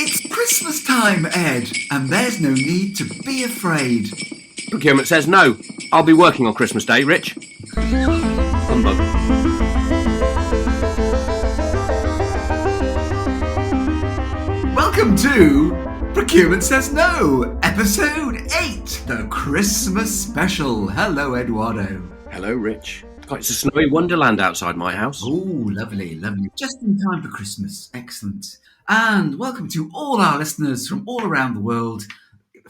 It's Christmas time, Ed, and there's no need to be afraid. Procurement says no. I'll be working on Christmas Day, Rich. Humbug. Welcome to Procurement Says No, Episode 8, the Christmas Special. Hello, Eduardo. Hello, Rich. Oh, it's a snowy wonderland outside my house. Oh, lovely, lovely. Just in time for Christmas. Excellent. And welcome to all our listeners from all around the world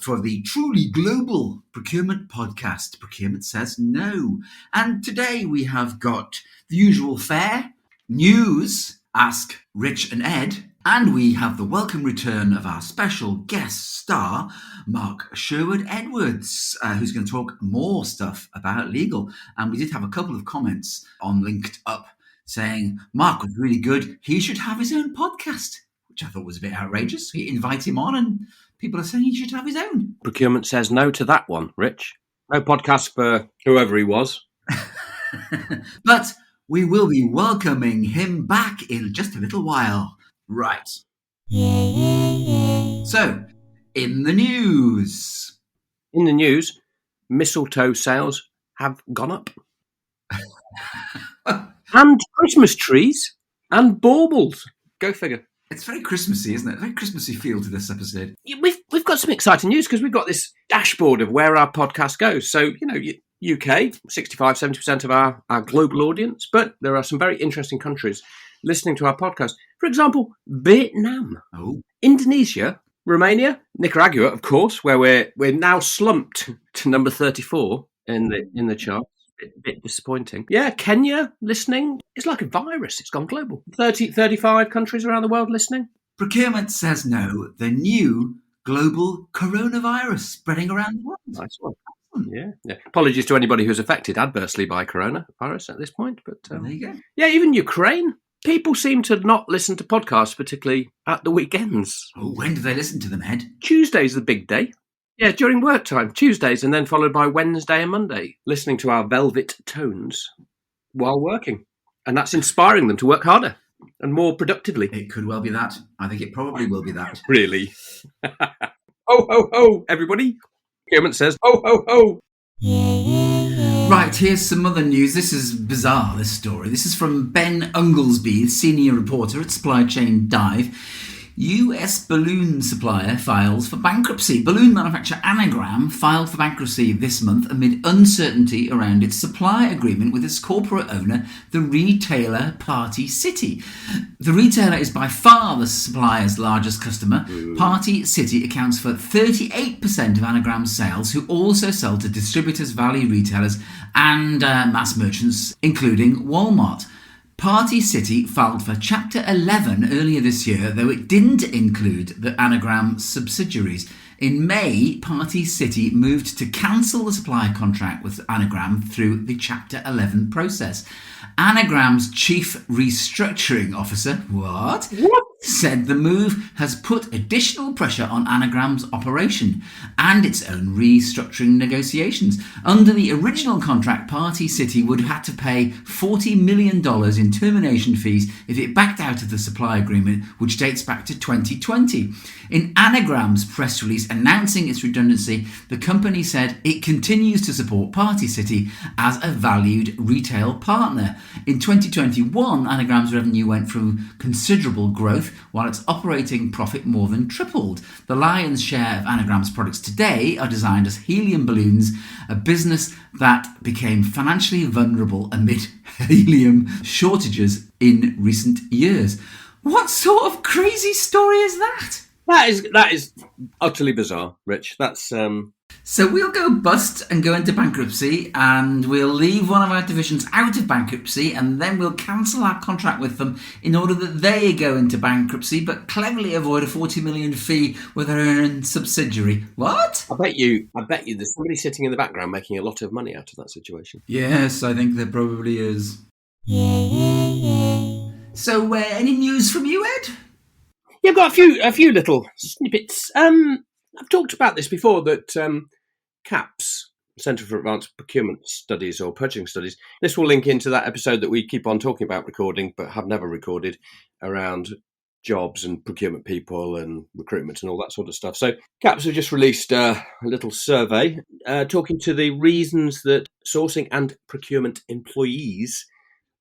for the truly global procurement podcast, Procurement Says No. And today we have got the usual fare, news, Ask Rich and Ed, and we have the welcome return of our special guest star, Mark Sherwood-Edwards, who's going to talk more stuff about legal. And we did have a couple of comments on Linked Up saying, Mark was really good. He should have his own podcast, which I thought was a bit outrageous. We invite him on and people are saying he should have his own. Procurement says no to that one, Rich. No podcast for whoever he was. But we will be welcoming him back in just a little while. Right. So, in the news. In the news, mistletoe sales have gone up. And Christmas trees and baubles. Go figure. It's very Christmassy, isn't it? Very Christmassy feel to this episode. We've got some exciting news because we've got this dashboard of where our podcast goes. So, UK, 65, 70% of our global audience, but there are some very interesting countries listening to our podcast. For example, Vietnam, Indonesia, Romania, Nicaragua, of course, where we're now slumped to number 34 in the chart. Bit disappointing. Yeah, Kenya listening. It's like a virus. It's gone global. 35 countries around the world listening. Procurement Says No, the new global coronavirus spreading around the world. Nice one. Yeah. Apologies to anybody who's affected adversely by coronavirus at this point. But there you go. Yeah, even Ukraine. People seem to not listen to podcasts, particularly at the weekends. Oh, when do they listen to them, Ed? Tuesday's the big day. Yeah, during work time, Tuesdays, and then followed by Wednesday and Monday, listening to our velvet tones while working. And that's inspiring them to work harder and more productively. It could well be that. I think it probably will be that. Really? Ho, ho, ho, everybody. Procurement says, ho, ho, ho. Right, here's some other news. This is bizarre, this story. This is from Ben Unglesby, senior reporter at Supply Chain Dive. US balloon supplier files for bankruptcy. Balloon manufacturer Anagram filed for bankruptcy this month amid uncertainty around its supply agreement with its corporate owner, the retailer Party City. The retailer is by far the supplier's largest customer. Party City accounts for 38% of Anagram's sales, who also sell to distributors, value retailers and mass merchants, including Walmart. Party City filed for Chapter 11 earlier this year, though it didn't include the Anagram subsidiaries. In May, Party City moved to cancel the supply contract with Anagram through the Chapter 11 process. Anagram's chief restructuring officer, said the move has put additional pressure on Anagram's operation and its own restructuring negotiations. Under the original contract, Party City would have had to pay $40 million in termination fees if it backed out of the supply agreement, which dates back to 2020. In Anagram's press release announcing its redundancy, the company said it continues to support Party City as a valued retail partner. In 2021, Anagram's revenue went through considerable growth, while its operating profit more than tripled. The lion's share of Anagram's products today are designed as helium balloons, a business that became financially vulnerable amid helium shortages in recent years. What sort of crazy story is that? That is utterly bizarre, Rich. That's So we'll go bust and go into bankruptcy, and we'll leave one of our divisions out of bankruptcy, and then we'll cancel our contract with them in order that they go into bankruptcy, but cleverly avoid a 40 million fee with their own subsidiary. What? I bet you there's somebody sitting in the background making a lot of money out of that situation. Yes, I think there probably is. So, any news from you, Ed? Yeah, I've got a few little snippets. I've talked about this before, that CAPS, Centre for Advanced Procurement Studies or Purchasing Studies. This will link into that episode that we keep on talking about recording, but have never recorded, around jobs and procurement people and recruitment and all that sort of stuff. So CAPS have just released a little survey talking to the reasons that sourcing and procurement employees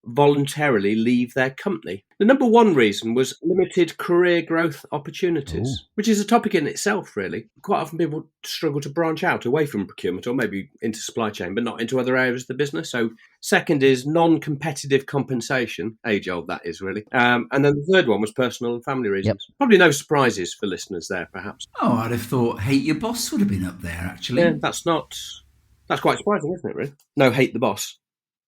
voluntarily leave their company. The number one reason was limited career growth opportunities, which is a topic in itself, really. Quite often people struggle to branch out away from procurement or maybe into supply chain, but not into other areas of the business. So second is non-competitive compensation, age old that is really. And then the third one was personal and family reasons. Yep. Probably no surprises for listeners there, perhaps. Oh, I'd have thought hate your boss would have been up there, actually. Yeah, that's quite surprising, isn't it, really? No, hate the boss.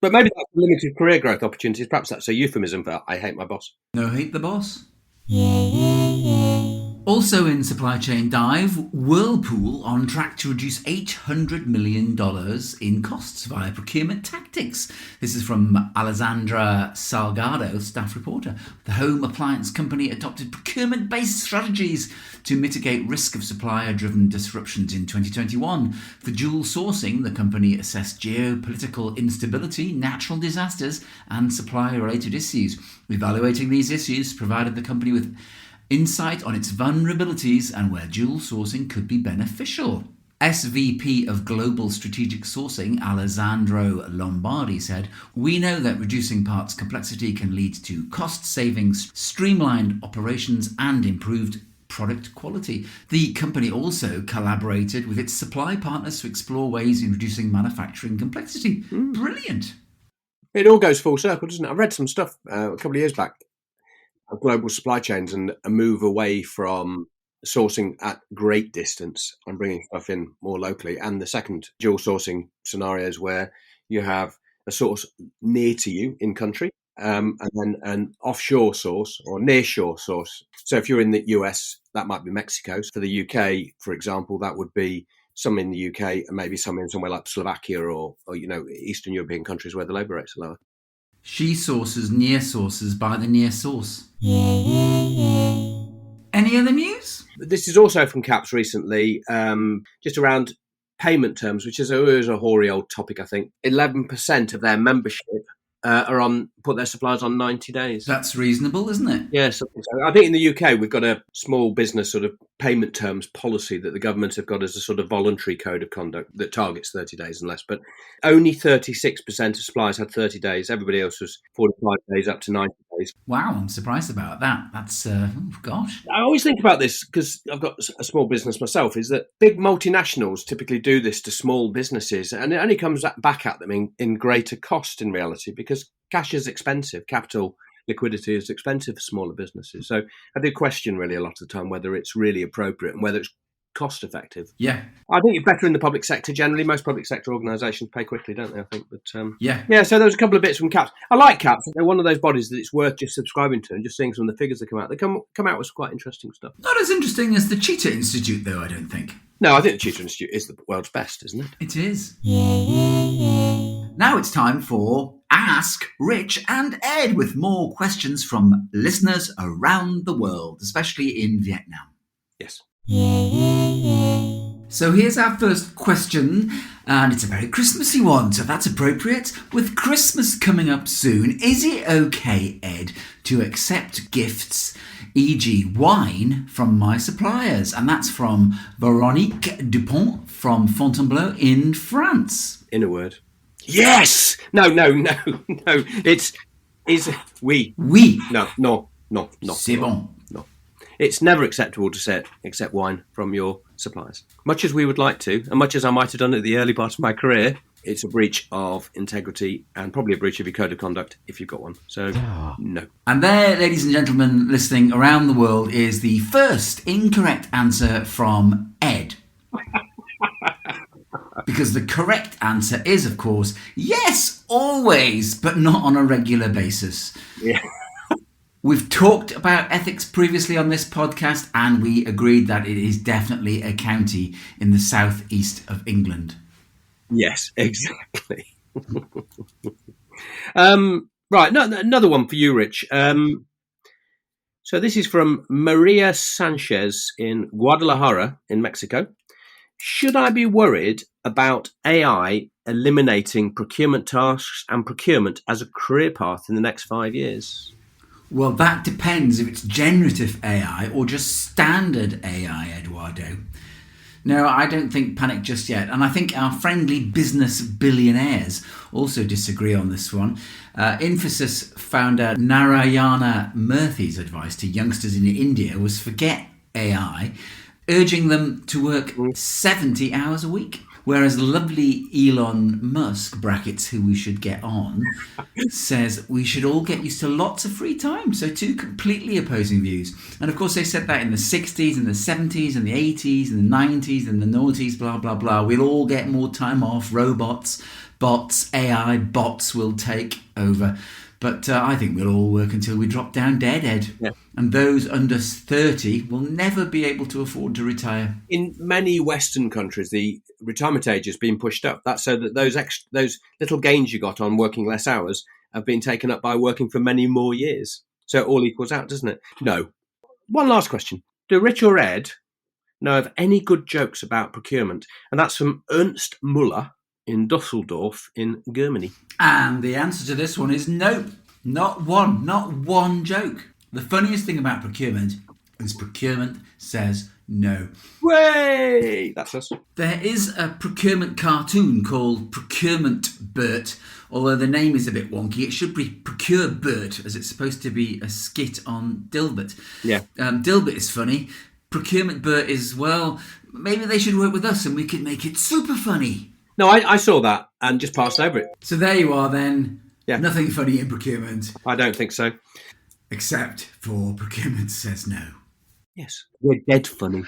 But maybe that's limited career growth opportunities. Perhaps that's a euphemism for I hate my boss. No, hate the boss. Also in Supply Chain Dive, Whirlpool on track to reduce $800 million in costs via procurement tactics. This is from Alessandra Salgado, staff reporter. The home appliance company adopted procurement-based strategies to mitigate risk of supplier-driven disruptions in 2021. For dual sourcing, the company assessed geopolitical instability, natural disasters, and supplier-related issues. Evaluating these issues provided the company with insight on its vulnerabilities and where dual sourcing could be beneficial. SVP of Global Strategic Sourcing, Alessandro Lombardi, said, "We know that reducing parts complexity can lead to cost savings, streamlined operations, and improved product quality." The company also collaborated with its supply partners to explore ways in reducing manufacturing complexity. Brilliant. It all goes full circle, doesn't it? I read some stuff a couple of years back, global supply chains, and a move away from sourcing at great distance and bringing stuff in more locally. And the second, dual sourcing scenarios where you have a source near to you in country and then an offshore source or nearshore source. So if you're in the US, that might be Mexico. For the UK, for example, that would be some in the UK and maybe some in somewhere like Slovakia or Eastern European countries where the labour rates are lower. She sources near sources by the near source. Any other news? This is also from CAPS recently, just around payment terms, which is always a hoary old topic, I think. 11% of their membership put their suppliers on 90 days. That's reasonable, isn't it? Yeah, so I think in the UK we've got a small business sort of payment terms policy that the government have got as a sort of voluntary code of conduct that targets 30 days and less. But only 36% of suppliers had 30 days. Everybody else was 45 days up to 90 days. Wow, I'm surprised about that. That's, gosh. I always think about this because I've got a small business myself, is that big multinationals typically do this to small businesses and it only comes back at them in greater cost in reality because cash is expensive. Capital liquidity is expensive for smaller businesses. So I do question really a lot of the time whether it's really appropriate and whether it's cost effective. Yeah. I think it's better in the public sector generally. Most public sector organisations pay quickly, don't they, I think? But yeah, so there's a couple of bits from CAPS. I like CAPS. They're one of those bodies that it's worth just subscribing to and just seeing some of the figures that come out. They come out with some quite interesting stuff. Not as interesting as the Cheetah Institute, though, I don't think. No, I think the Cheetah Institute is the world's best, isn't it? It is. Now it's time for Ask Rich and Ed, with more questions from listeners around the world, especially in Vietnam. Yes. So here's our first question, and it's a very Christmassy one, so that's appropriate. With Christmas coming up soon, is it okay, Ed, to accept gifts, e.g. wine, from my suppliers? And that's from Veronique Dupont from Fontainebleau in France. In a word. Yes! No. It's oui. Oui. No. C'est bon. No. It's never acceptable to accept wine from your suppliers. Much as we would like to, and much as I might have done at the early part of my career, it's a breach of integrity and probably a breach of your code of conduct if you've got one. So, no. And there, ladies and gentlemen listening around the world, is the first incorrect answer from Ed. Because the correct answer is, of course, yes, always, but not on a regular basis. Yeah. We've talked about ethics previously on this podcast, and we agreed that it is definitely a county in the southeast of England. Yes, exactly. Right, another one for you, Rich. So this is from Maria Sanchez in Guadalajara in Mexico. Should I be worried about AI eliminating procurement tasks and procurement as a career path in the next 5 years? Well, that depends if it's generative AI or just standard AI, Eduardo. No, I don't think panic just yet. And I think our friendly business billionaires also disagree on this one. Infosys founder Narayana Murthy's advice to youngsters in India was forget AI, urging them to work 70 hours a week. Whereas lovely Elon Musk, brackets who we should get on, says we should all get used to lots of free time. So two completely opposing views. And of course they said that in the 60s and the 70s and the 80s and the 90s and the noughties, blah, blah, blah. We'll all get more time off. Robots, bots, AI, bots will take over. But I think we'll all work until we drop down dead, Ed. Yeah. And those under 30 will never be able to afford to retire. In many Western countries, the retirement age has been pushed up. That's so that those little gains you got on working less hours have been taken up by working for many more years. So it all equals out, doesn't it? No. One last question. Do Rich or Ed know of any good jokes about procurement? And that's from Ernst Müller in Dusseldorf in Germany. And the answer to this one is no. Not one joke. The funniest thing about procurement is procurement says no. Way! That's us. There is a procurement cartoon called Procurement Bert, although the name is a bit wonky. It should be Procure Bert, as it's supposed to be a skit on Dilbert. Yeah. Dilbert is funny. Procurement Bert is, well, maybe they should work with us and we could make it super funny. No, I saw that and just passed over it. So there you are then. Yeah. Nothing funny in procurement. I don't think so. Except for Procurement Says No. Yes. We're dead funny.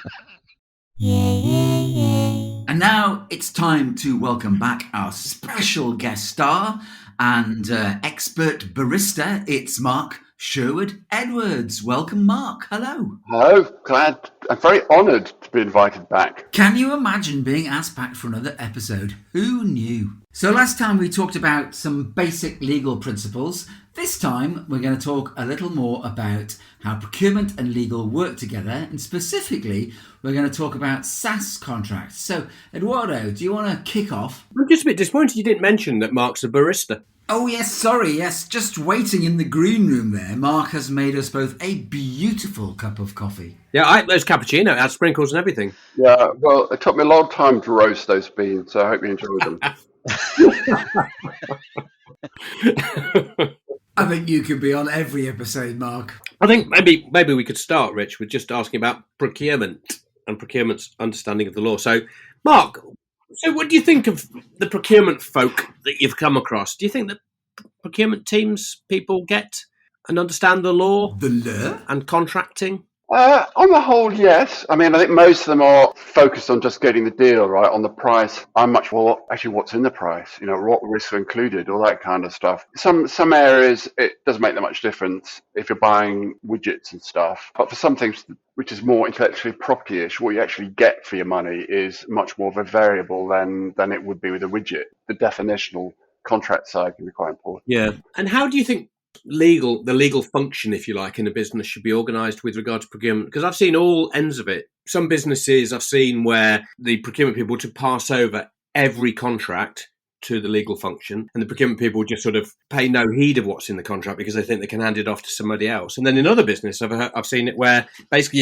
And now it's time to welcome back our special guest star and expert barista. It's Mark Sherwood-Edwards. Welcome, Mark. Hello. Hello. Glad. I'm very honoured to be invited back. Can you imagine being asked back for another episode? Who knew? So last time we talked about some basic legal principles. This time we're going to talk a little more about how procurement and legal work together, and specifically we're going to talk about SaaS contracts. So Eduardo, do you want to kick off? I'm just a bit disappointed you didn't mention that Mark's a barista. Oh yes, sorry, yes, just waiting in the green room there. Mark has made us both a beautiful cup of coffee. Yeah, there's cappuccino, it has sprinkles and everything. Yeah, well, it took me a long time to roast those beans, so I hope you enjoyed them. I think you could be on every episode, Mark. I think maybe we could start, Rich, with just asking about procurement and procurement's understanding of the law. So, Mark, so what do you think of the procurement folk that you've come across? Do you think that procurement teams, people get and understand the law? The law? And contracting? On the whole, yes. I mean, I think most of them are focused on just getting the deal, right, on the price. I'm much more, actually, what's in the price, you know, what risks are included, all that kind of stuff. Some areas, it doesn't make that much difference if you're buying widgets and stuff. But for some things, which is more intellectually property-ish, what you actually get for your money is much more of a variable than it would be with a widget. The definitional contract side can be quite important. Yeah. And how do you think the legal function, if you like, in a business should be organised with regard to procurement? Because I've seen all ends of it. Some businesses I've seen where the procurement people to pass over every contract to the legal function, and the procurement people just sort of pay no heed of what's in the contract because they think they can hand it off to somebody else. And then in other business, I've seen it where basically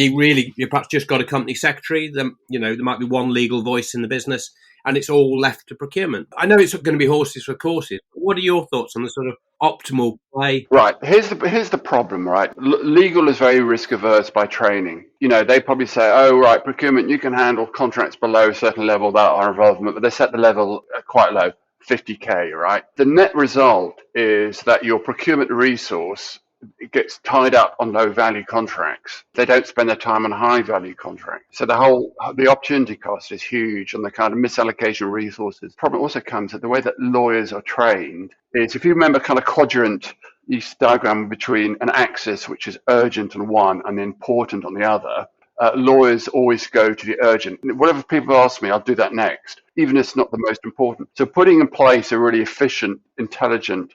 you perhaps just got a company secretary. There might be one legal voice in the business, and it's all left to procurement. I know it's going to be horses for courses. But what are your thoughts on the sort of optimal play? Right. Here's the problem, right? Legal is very risk averse by training. You know, they probably say, oh, right, procurement, you can handle contracts below a certain level that are involvement, but they set the level quite low, 50K, right? The net result is that your procurement resource gets tied up on low value contracts. They don't spend their time on high value contracts. So the opportunity cost is huge and the kind of misallocation of resources. Problem also comes that the way that lawyers are trained is, if you remember kind of quadrant diagram between an axis, which is urgent on one and important on the other, lawyers always go to the urgent. Whatever people ask me, I'll do that next, even if it's not the most important. So putting in place a really efficient, intelligent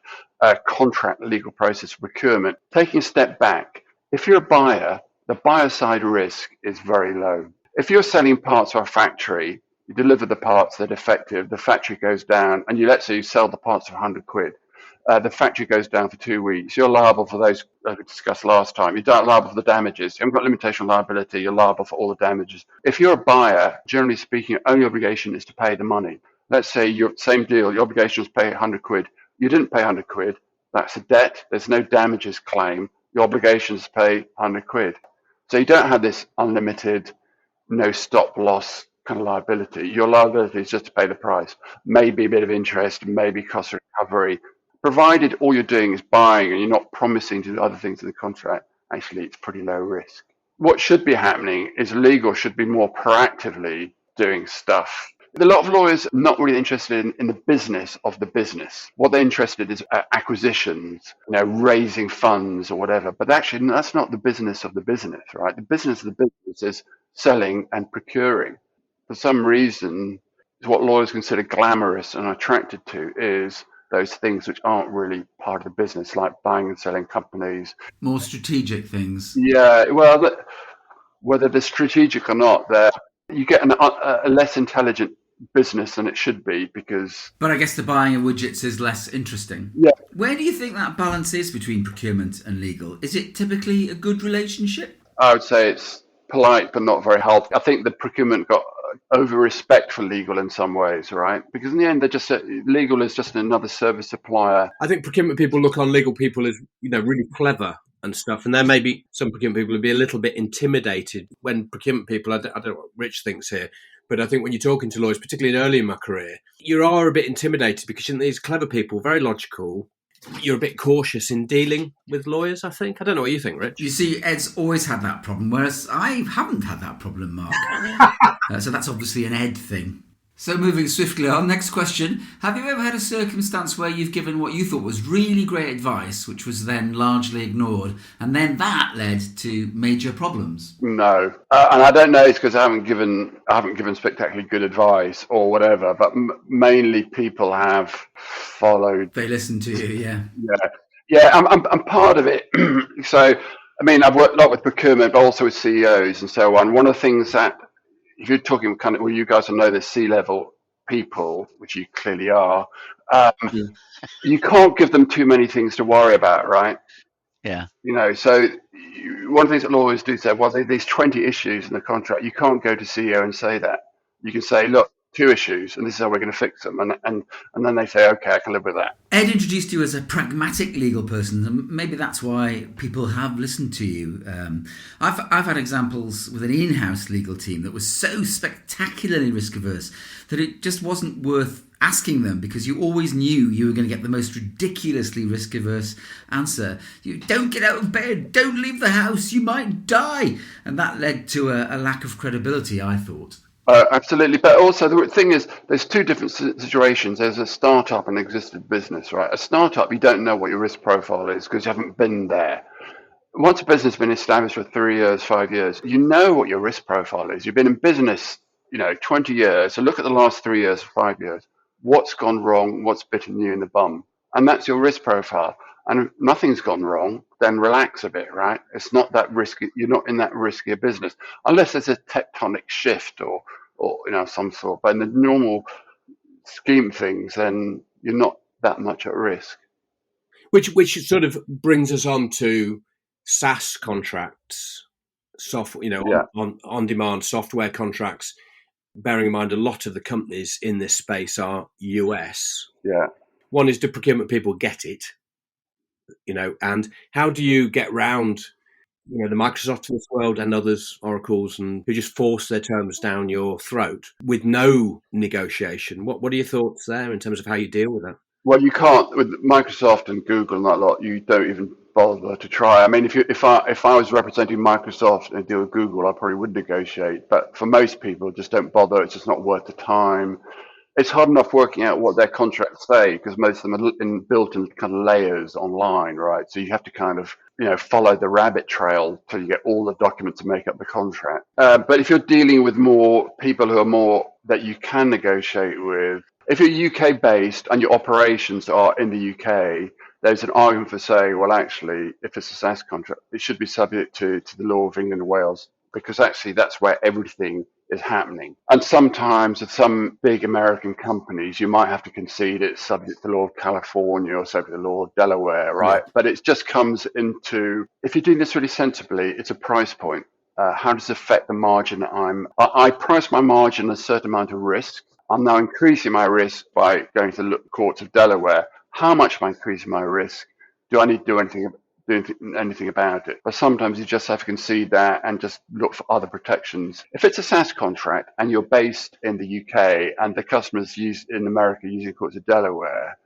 contract legal process for procurement, taking a step back, if you're a buyer, the buyer side risk is very low. If you're selling parts of a factory, You deliver the parts, they're defective, the factory goes down, and let's say you sell the parts for 100 quid. The factory goes down for 2 weeks. You're liable for those we discussed last time. You're liable for the damages. You haven't got limitation liability. You're liable for all the damages. If you're a buyer, generally speaking, your only obligation is to pay the money. Let's say your same deal, your obligation is to pay 100 quid. You didn't pay 100 quid. That's a debt. There's no damages claim. Your obligation is to pay 100 quid. So you don't have this unlimited, no stop loss kind of liability. Your liability is just to pay the price. Maybe a bit of interest, maybe cost of recovery. Provided all you're doing is buying and you're not promising to do other things in the contract, actually it's pretty low risk. What should be happening is legal should be more proactively doing stuff. A lot of lawyers are not really interested in the business of the business. What they're interested in is acquisitions, raising funds or whatever. But actually, that's not the business of the business, right? The business of the business is selling and procuring. For some reason, what lawyers consider glamorous and attracted to is those things which aren't really part of the business, like buying and selling companies. More strategic things. Yeah, well, whether they're strategic or not, you get a less intelligent business than it should be because... But I guess the buying of widgets is less interesting. Yeah. Where do you think that balance is between procurement and legal? Is it typically a good relationship? I would say it's polite but not very healthy. I think the procurement got over respect for legal in some ways, right? Because in the end, legal is just another service supplier. I think procurement people look on legal people as really clever and stuff, and there may be some procurement people will be a little bit intimidated when procurement people. I don't know what Rich thinks here, but I think when you're talking to lawyers, particularly early in my career, you are a bit intimidated because these clever people, very logical. You're a bit cautious in dealing with lawyers, I think. I don't know what you think, Rich. You see, Ed's always had that problem, whereas I haven't had that problem, Mark. So that's obviously an Ed thing. So moving swiftly on, next question. Have you ever had a circumstance where you've given what you thought was really great advice, which was then largely ignored, and then that led to major problems? No. And I don't know it's because I haven't given spectacularly good advice or whatever, but mainly people have followed. They listen to you, yeah. Yeah, I'm part of it. So, I mean, I've worked a lot with procurement, but also with CEOs and so on. One of the things that, if you're talking you guys will know the C-level people, which you clearly are, you can't give them too many things to worry about, right? Yeah. So one of the things that lawyers do say, well, there's 20 issues in the contract. You can't go to CEO and say that. You can say, look, 2 issues, and this is how we're going to fix them. And then they say, okay, I can live with that. Ed introduced you as a pragmatic legal person, and maybe that's why people have listened to you. I've had examples with an in-house legal team that was so spectacularly risk-averse that it just wasn't worth asking them, because you always knew you were going to get the most ridiculously risk-averse answer. You don't get out of bed, don't leave the house, you might die. And that led to a lack of credibility, I thought. Absolutely. But also the thing is, there's 2 different situations. There's a startup and existing business, right? A startup, you don't know what your risk profile is because you haven't been there. Once a business has been established for 3 years, 5 years, you know what your risk profile is. You've been in business, 20 years. So look at the last 3 years, 5 years. What's gone wrong? What's bitten you in the bum? And that's your risk profile. And if nothing's gone wrong, then relax a bit, right? It's not that risky. You're not in that riskier business unless there's a tectonic shift or some sort. But in the normal scheme of things, then you're not that much at risk. Which sort of brings us on to SaaS contracts, on-demand software contracts. Bearing in mind a lot of the companies in this space are US. Yeah. One is, do procurement people get it? And how do you get round, the Microsofts of this world and others, Oracles, and who just force their terms down your throat with no negotiation? What are your thoughts there in terms of how you deal with that? Well, you can't with Microsoft and Google and that lot. You don't even bother to try. I mean, if I was representing Microsoft and deal with Google, I probably would negotiate. But for most people, just don't bother. It's just not worth the time. It's hard enough working out what their contracts say because most of them are built in kind of layers online, right? So you have to kind of follow the rabbit trail till you get all the documents to make up the contract. But if you're dealing with more people who are more that you can negotiate with, if you're UK based and your operations are in the UK, there's an argument for saying, well, actually, if it's a SaaS contract, it should be subject to the law of England and Wales, because actually that's where everything is happening. And sometimes with some big American companies, you might have to concede it's subject to the law of California or subject to the law of Delaware, right? Yeah. But it just comes into, if you're doing this really sensibly, it's a price point. How does it affect the margin I price my margin a certain amount of risk. I'm now increasing my risk by going to the courts of Delaware. How much am I increasing my risk? Do I need to do anything about it? But sometimes you just have to concede that and just look for other protections. If it's a SaaS contract and you're based in the UK and the customers in America using courts of Delaware,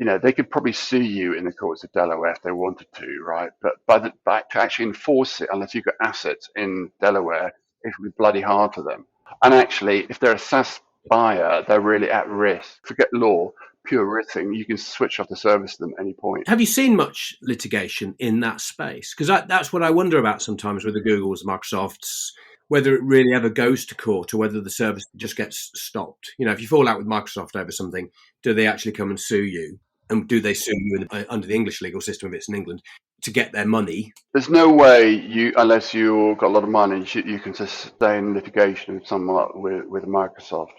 they could probably sue you in the courts of Delaware if they wanted to, right? But to actually enforce it, unless you've got assets in Delaware, it would be bloody hard for them. And actually, if they're a SaaS buyer, they're really at risk. Forget law, pure risk thing. You can switch off the service to them at any point. Have you seen much litigation in that space? Because that's what I wonder about sometimes with the Googles, Microsofts, whether it really ever goes to court or whether the service just gets stopped. If you fall out with Microsoft over something, do they actually come and sue you? And do they sue you under the English legal system if it's in England to get their money? There's no way unless you've got a lot of money, you can sustain litigation with someone like with Microsoft.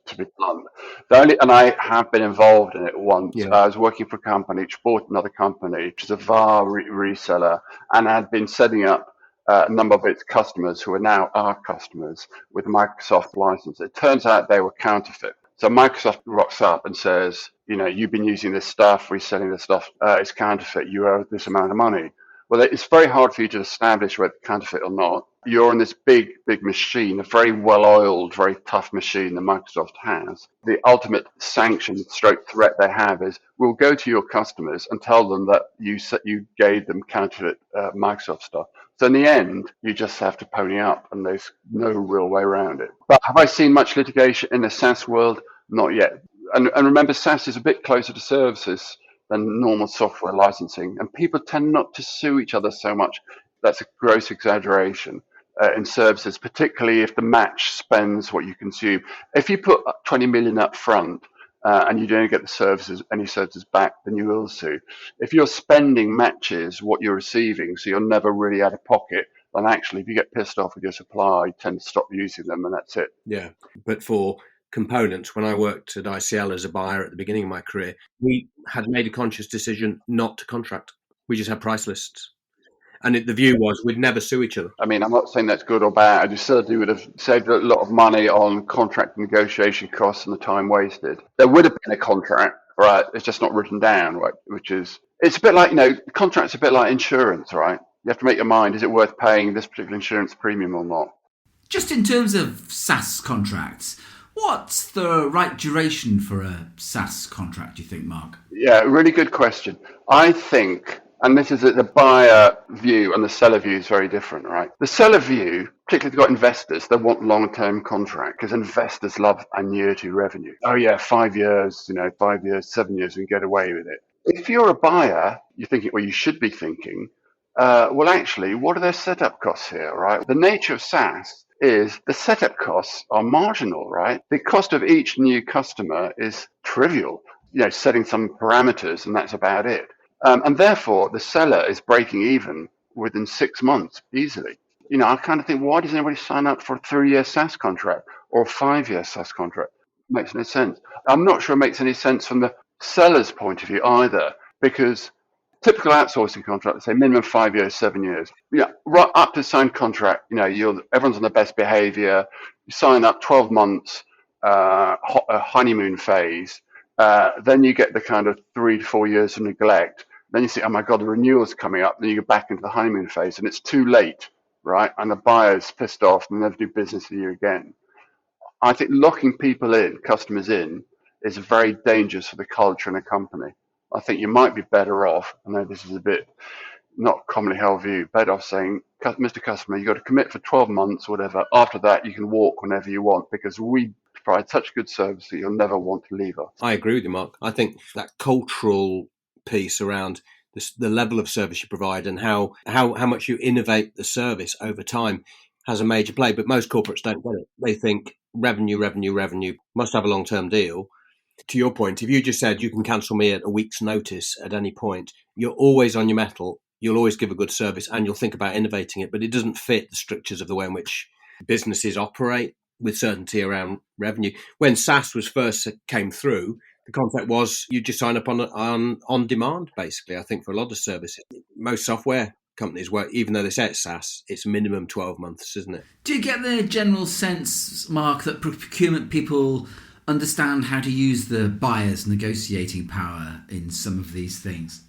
To be blunt, and I have been involved in it once. Yeah. I was working for a company which bought another company, which is a VAR reseller, and had been setting up a number of its customers who are now our customers with Microsoft license. It turns out they were counterfeit. So Microsoft rocks up and says, you've been using this stuff, reselling this stuff, it's counterfeit, you owe this amount of money. Well, it's very hard for you to establish whether it's counterfeit or not. You're in this big machine, a very well-oiled, very tough machine that Microsoft has. The ultimate sanction stroke threat they have is, we'll go to your customers and tell them that you gave them counterfeit Microsoft stuff. So in the end, you just have to pony up, and there's no real way around it. But have I seen much litigation in the SaaS world? Not yet. And remember, SaaS is a bit closer to services than normal software licensing, and people tend not to sue each other so much. That's a gross exaggeration in services, particularly if the match spends what you consume. If you put 20 million up front and you don't get any services back, then you will sue. If you're spending matches what you're receiving, so you're never really out of pocket, then actually if you get pissed off with your supplier, you tend to stop using them, and that's it. Yeah, but for components, when I worked at ICL as a buyer at the beginning of my career, we had made a conscious decision not to contract. We just had price lists. And the view was we'd never sue each other. I mean, I'm not saying that's good or bad. You certainly would have saved a lot of money on contract negotiation costs and the time wasted. There would have been a contract, right? It's just not written down, right? It's a bit like, contract's a bit like insurance, right? You have to make your mind, is it worth paying this particular insurance premium or not? Just in terms of SaaS contracts, what's the right duration for a SaaS contract, do you think, Mark? Yeah, really good question. I think, and this is the buyer view and the seller view is very different, right? The seller view, particularly if you've got investors, they want long-term contract because investors love annuity revenue. Oh yeah, 5 years, 5 years, 7 years, we can get away with it. If you're a buyer, you're thinking, well, you should be thinking, well, actually, what are their setup costs here, right? The nature of SaaS is the setup costs are marginal, right? The cost of each new customer is trivial, setting some parameters, and that's about it. And therefore, the seller is breaking even within 6 months easily. I kind of think, why does anybody sign up for a 3-year SaaS contract or a 5-year SaaS contract? It makes no sense. I'm not sure it makes any sense from the seller's point of view either, because typical outsourcing contract, let's say minimum 5 years, 7 years. Right up to signed contract, everyone's on the best behavior. You sign up 12 months, a honeymoon phase. Then you get the kind of 3 to 4 years of neglect. Then you see, oh my God, the renewal's coming up. Then you go back into the honeymoon phase, and it's too late, right? And the buyer's pissed off and never do business with you again. I think locking people in, customers in, is very dangerous for the culture in a company. I think you might be better off, I know this is a bit not commonly held view, better off saying, Mr. Customer, you've got to commit for 12 months or whatever. After that, you can walk whenever you want because we provide such good service that you'll never want to leave us. I agree with you, Mark. I think that cultural piece around the level of service you provide and how much you innovate the service over time has a major play. But most corporates don't get it. They think revenue, must have a long-term deal. To your point, if you just said you can cancel me at a week's notice at any point, you're always on your mettle, you'll always give a good service and you'll think about innovating it, but it doesn't fit the strictures of the way in which businesses operate with certainty around revenue. When SaaS was first came through, the concept was you just sign up on demand, basically, I think, for a lot of services. Most software companies work, even though they say it's SaaS, it's minimum 12 months, isn't it? Do you get the general sense, Mark, that procurement people understand how to use the buyer's negotiating power in some of these things?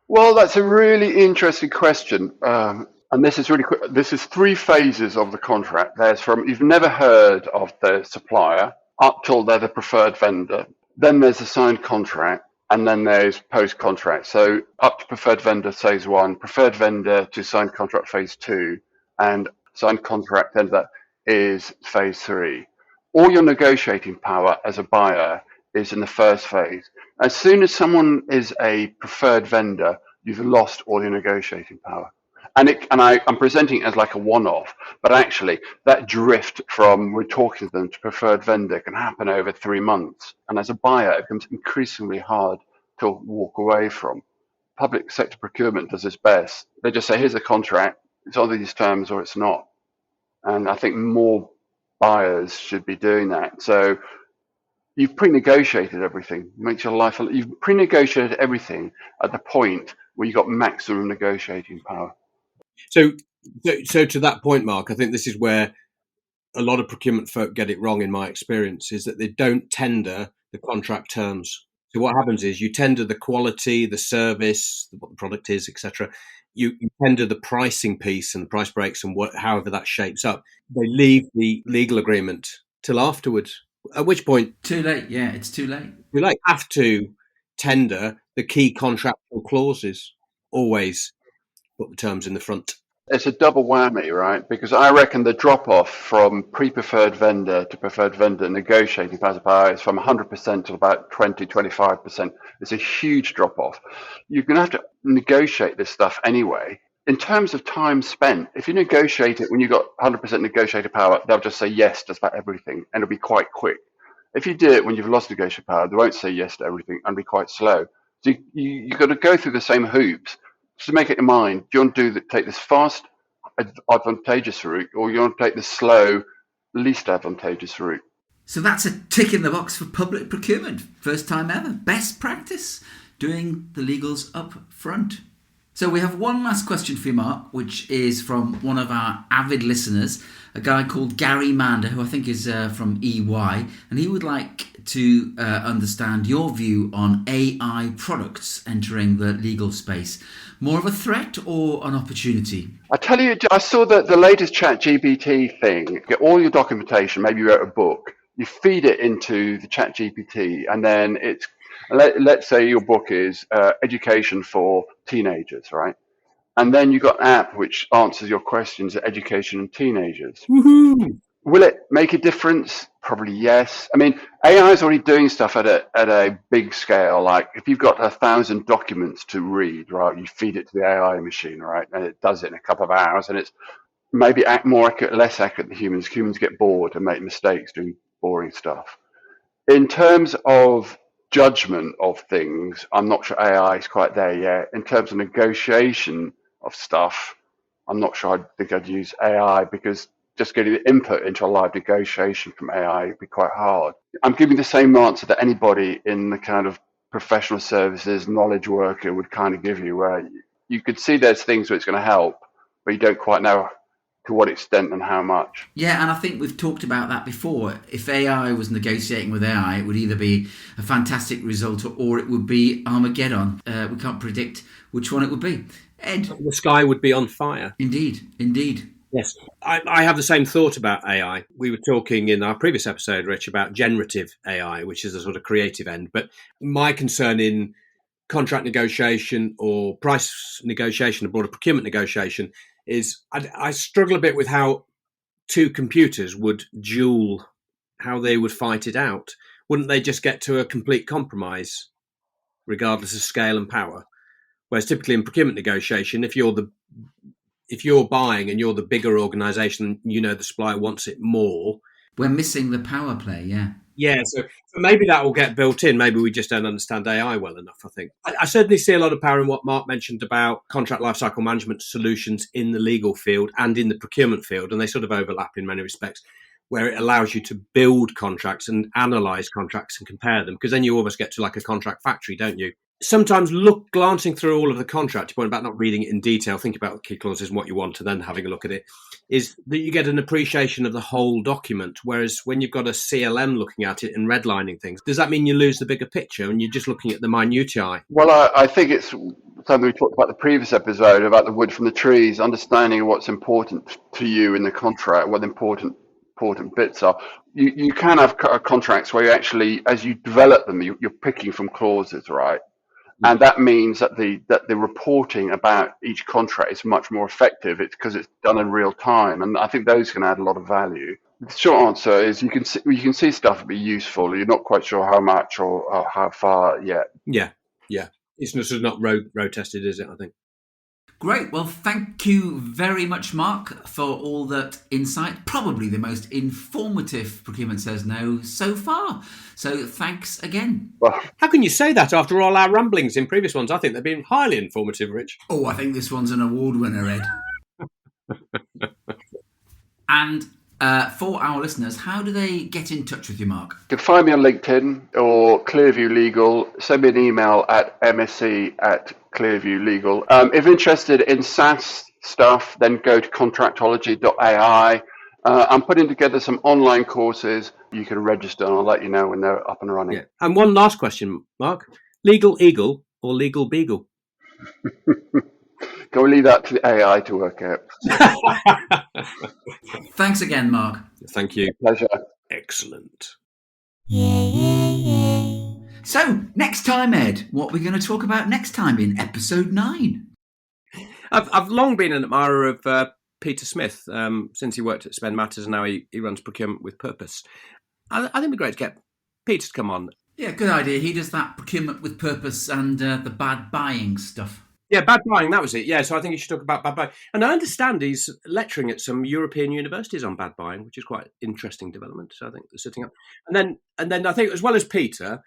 Well, that's a really interesting question. And this is really quick. This is 3 phases of the contract. There's from you've never heard of the supplier up till they're the preferred vendor. Then there's a signed contract, and then there's post-contract. So up to preferred vendor phase 1, preferred vendor to signed contract phase 2, and signed contract then that is phase 3. All your negotiating power as a buyer is in the first phase. As soon as someone is a preferred vendor, you've lost all your negotiating power. I'm presenting it as like a one-off, but actually that drift from we're talking to them to preferred vendor can happen over 3 months. And as a buyer, it becomes increasingly hard to walk away from. Public sector procurement does its best. They just say, here's a contract, it's on these terms or it's not. And I think more buyers should be doing that. So you've pre-negotiated everything. It makes your life. You've pre-negotiated everything at the point where you've got maximum negotiating power. So to that point, Mark, I think this is where a lot of procurement folk get it wrong, in my experience, is that they don't tender the contract terms. So what happens is you tender the quality, the service, what the product is, etc. You tender the pricing piece and the price breaks and however that shapes up. They leave the legal agreement till afterwards. At which point, too late. Yeah, it's too late. You have to tender the key contractual clauses. Always put the terms in the front. It's a double whammy, right? Because I reckon the drop-off from pre-preferred vendor to preferred vendor negotiating power is from 100% to about 20-25%. It's a huge drop-off. You're going to have to negotiate this stuff anyway. In terms of time spent, if you negotiate it when you've got 100% negotiated power, they'll just say yes to about everything, and it'll be quite quick. If you do it when you've lost negotiated power, they won't say yes to everything and be quite slow. So you've got to go through the same hoops. So make it in mind, do you want to take this fast, advantageous route, or you want to take the slow, least advantageous route? So that's a tick in the box for public procurement. First time ever. Best practice, doing the legals up front. So we have one last question for you, Mark, which is from one of our avid listeners, a guy called Gary Mander, who I think is from EY, and he would like to understand your view on AI products entering the legal space. More of a threat or an opportunity? I tell you, I saw the latest ChatGPT thing. Get all your documentation, maybe you wrote a book, you feed it into the ChatGPT, and then let's say your book is education for teenagers, right? And then you've got an app which answers your questions at education and teenagers. Woohoo! Will it make a difference? Probably yes. I mean, AI is already doing stuff at a big scale. Like if you've got 1,000 documents to read, right, you feed it to the AI machine, right, and it does it in a couple of hours, and it's maybe more accurate, less accurate than humans. Humans get bored and make mistakes doing boring stuff. In terms of judgment of things, I'm not sure AI is quite there yet. In terms of negotiation of stuff, I'm not sure I'd use AI, because just getting the input into a live negotiation from AI would be quite hard. I'm giving the same answer that anybody in the kind of professional services knowledge worker would kind of give you, where you could see there's things where it's going to help, but you don't quite know to what extent and how much. Yeah, and I think we've talked about that before. If AI was negotiating with AI, it would either be a fantastic result or it would be Armageddon. We can't predict which one it would be. Ed? The sky would be on fire. Indeed. Yes. I have the same thought about AI. We were talking in our previous episode, Rich, about generative AI, which is a sort of creative end. But my concern in contract negotiation or price negotiation or broader procurement negotiation is I struggle a bit with how two computers would duel, how they would fight it out. Wouldn't they just get to a complete compromise, regardless of scale and power? Whereas typically in procurement negotiation, if you're buying and you're the bigger organisation, you know the supplier wants it more. We're missing the power play, yeah. Yeah, so maybe that will get built in. Maybe we just don't understand AI well enough, I think. I certainly see a lot of power in what Mark mentioned about contract lifecycle management solutions in the legal field and in the procurement field, and they sort of overlap in many respects, where it allows you to build contracts and analyse contracts and compare them, because then you almost get to like a contract factory, don't you? Sometimes glancing through all of the contract, your point about not reading it in detail, think about the key clauses and what you want, and then having a look at it, is that you get an appreciation of the whole document. Whereas when you've got a CLM looking at it and redlining things, does that mean you lose the bigger picture and you're just looking at the minutiae? Well, I think it's something we talked about the previous episode about the wood from the trees, understanding what's important to you in the contract, what the important bits are. You can have contracts where you actually, as you develop them, you're picking from clauses, right? And that means that the reporting about each contract is much more effective. It's because it's done in real time, and I think those can add a lot of value. The short answer is you can see stuff be useful. You're not quite sure how much or how far yet. Yeah. It's not road tested, is it? I think. Great. Well, thank you very much, Mark, for all that insight. Probably the most informative Procurement Says No so far. So thanks again. Well, how can you say that after all our ramblings in previous ones? I think they've been highly informative, Rich. Oh, I think this one's an award winner, Ed. And for our listeners, how do they get in touch with you, Mark? You can find me on LinkedIn or Clearview Legal. Send me an email at msc@Clearview Legal. If interested in SaaS stuff, then go to contractology.ai. I'm putting together some online courses. You can register and I'll let you know when they're up and running. Yeah. And one last question, Mark. Legal Eagle or Legal Beagle? Can we leave that to the AI to work out? Thanks again, Mark. Thank you. Pleasure. Excellent. So, next time, Ed, what are we going to talk about next time in episode 9? I've long been an admirer of Peter Smith since he worked at Spend Matters, and now he runs Procurement with Purpose. I think it'd be great to get Peter to come on. Yeah, good idea. He does that Procurement with Purpose and the bad buying stuff. Yeah, bad buying, that was it. Yeah, so I think you should talk about bad buying. And I understand he's lecturing at some European universities on bad buying, which is quite an interesting development. So I think they're sitting up. And then I think, as well as Peter,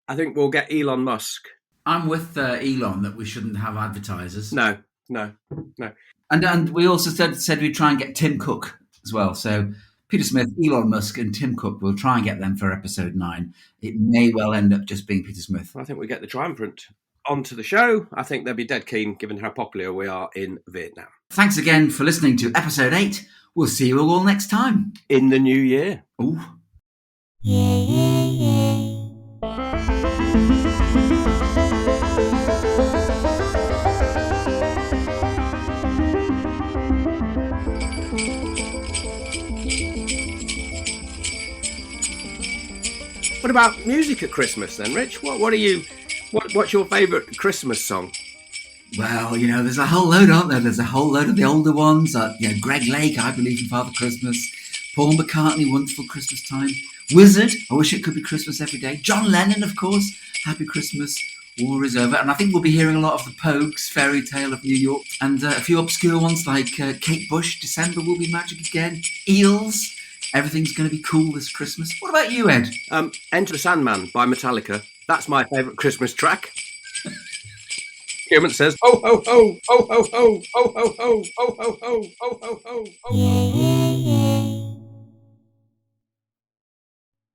I think we'll get Elon Musk. I'm with Elon that we shouldn't have advertisers. No. And we also said we'd try and get Tim Cook as well. So Peter Smith, Elon Musk and Tim Cook, we'll try and get them for episode 9. It may well end up just being Peter Smith. I think we get the triumvirate onto the show. I think they'll be dead keen given how popular we are in Vietnam. Thanks again for listening to episode 8. We'll see you all next time. In the new year. Ooh. What about music at Christmas then, Rich? What's your favourite Christmas song? Well, there's a whole load, aren't there? There's a whole load of the older ones. Greg Lake, I Believe in Father Christmas. Paul McCartney, Wonderful Christmas Time. Wizard, I Wish It Could Be Christmas Every Day. John Lennon, of course, Happy Christmas, War is Over. And I think we'll be hearing a lot of the Pogues, Fairy Tale of New York. And a few obscure ones like Kate Bush, December Will Be Magic Again. Eels, Everything's Going to Be Cool This Christmas. What about you, Ed? Enter the Sandman by Metallica. That's my favourite Christmas track. Procurement says, ho, ho, ho, ho, ho, ho, ho, ho, ho, ho, ho, ho, ho, ho, ho, ho.